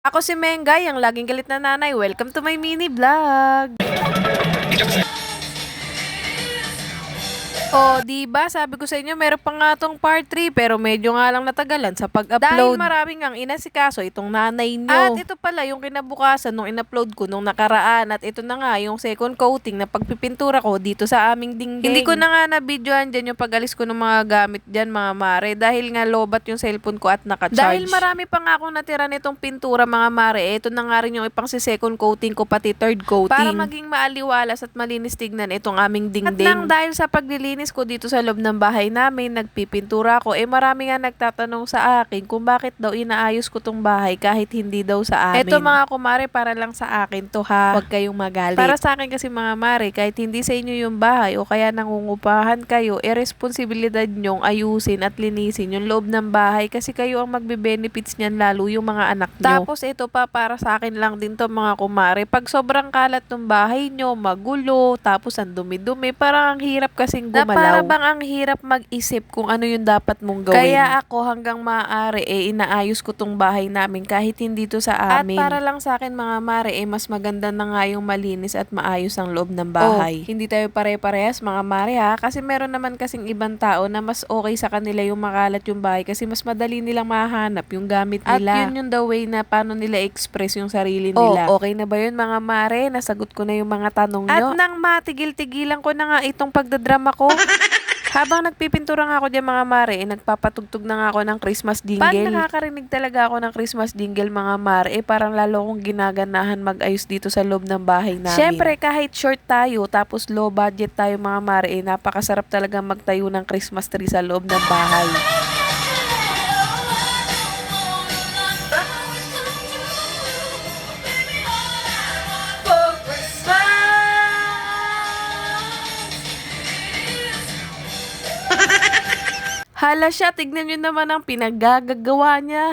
Ako si Mengay, ang laging galit na nanay. Welcome to my mini vlog. Oh, 'di ba? Sabi ko sa inyo, meron pa nga tong part 3 pero medyo nga lang natagalan sa pag-upload. Dahil maraming ang inasikaso itong nanay nyo. At ito pala yung kinabukasan nung in-upload ko nung nakaraan. At ito na nga yung second coating na pagpipintura ko dito sa aming dingding. Hindi ko na nga na-videoan dyan yung pag-alis ko ng mga gamit dyan, mga mare. Dahil nga lobat yung cellphone ko at naka-charge. Dahil marami pa nga akong natira nitong pintura, mga mare. Ito na nga rin yung ipang si second coating ko, pati third coating. Para maging maaliwalas at malinis tignan itong aming dingding. At nang dahil sa paglilinis ko dito sa loob ng bahay namin, nagpipintura ko, marami nga nagtatanong sa akin kung bakit daw inaayos ko tong bahay kahit hindi daw sa amin. Eto mga kumare, para lang sa akin to ha. Huwag kayong magalit. Para sa akin kasi mga mare, kahit hindi sa inyo yung bahay o kaya nangungupahan kayo, responsibilidad nyong ayusin at linisin yung loob ng bahay kasi kayo ang magbe-benefits niyan, lalo yung mga anak nyo. Tapos ito pa, para sa akin lang din to mga kumare. Pag sobrang kalat ng bahay nyo, magulo, tapos ang dumi-dumi, parang ang hirap kasing gumalaw. Para bang ang hirap mag-isip kung ano yung dapat mong gawin. Kaya ako hanggang maaari inaayos ko tong bahay namin kahit hindi to sa amin. At para lang sa akin mga mare, mas maganda na nga yung malinis at maayos ang loob ng bahay. Hindi tayo pare-parehas mga mare ha, kasi meron naman kasing ibang tao na mas okay sa kanila yung makalat yung bahay kasi mas madali nilang mahanap yung gamit nila. At yun yung the way na paano nila express yung sarili nila. Okay na ba yun mga mare? Nasagot ko na yung mga tanong nyo. At nang matigil-tigilan ko na nga itong pagdadrama ko, habang nagpipintura nga ako dyan mga mare, nagpapatugtog na nga ako ng Christmas jingle. Pag nakakarinig talaga ako ng Christmas jingle mga mare, parang lalo akong ginaganahan mag-ayos dito sa loob ng bahay namin. Syempre kahit short tayo, tapos low budget tayo mga mare, napakasarap talaga magtayo ng Christmas tree sa loob ng bahay. Hala siya, tignan nyo naman ang pinaggagawa niya.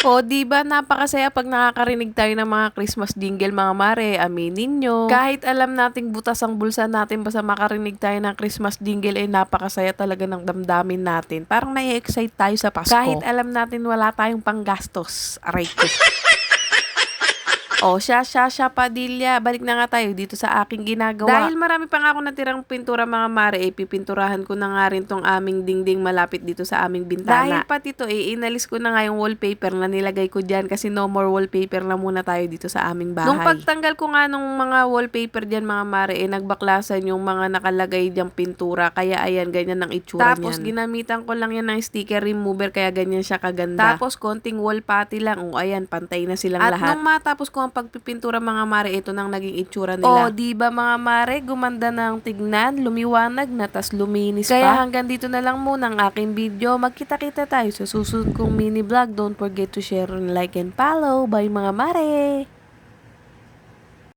O, diba napakasaya pag nakakarinig tayo ng mga Christmas jingle mga mare, aminin nyo. Kahit alam nating butas ang bulsa natin, basta makarinig tayo ng Christmas jingle, napakasaya talaga ng damdamin natin. Parang nai-excite tayo sa Pasko. Kahit alam natin wala tayong panggastos. Aray ko. O, siya, Padilla. Balik na nga tayo dito sa aking ginagawa. Dahil marami pa nga ako natirang pintura mga mare, pipinturahan ko na nga rin tong aming dingding malapit dito sa aming bintana. Dahil pati to, inalis ko na nga yung wallpaper na nilagay ko dyan kasi no more wallpaper na muna tayo dito sa aming bahay. Nung pagtanggal ko nga nung mga wallpaper dyan mga mare, nagbaklasan yung mga nakalagay dyang pintura. Kaya ayan, ganyan ang itsura niyan. Tapos ginamitan ko lang yan ng sticker remover kaya ganyan siya kaganda. Tapos konting wall putty lang. O ayan, pantay na silang lahat. At nung matapos ko ang pagpipintura mga mare, ito nang naging itsura nila. O, diba mga mare, gumanda na ang tignan, lumiwanag na, tas luminis pa. Kaya hanggang dito na lang muna ang aking video. Magkita-kita tayo sa susunod kong mini vlog. Don't forget to share and like and follow. Bye mga mare!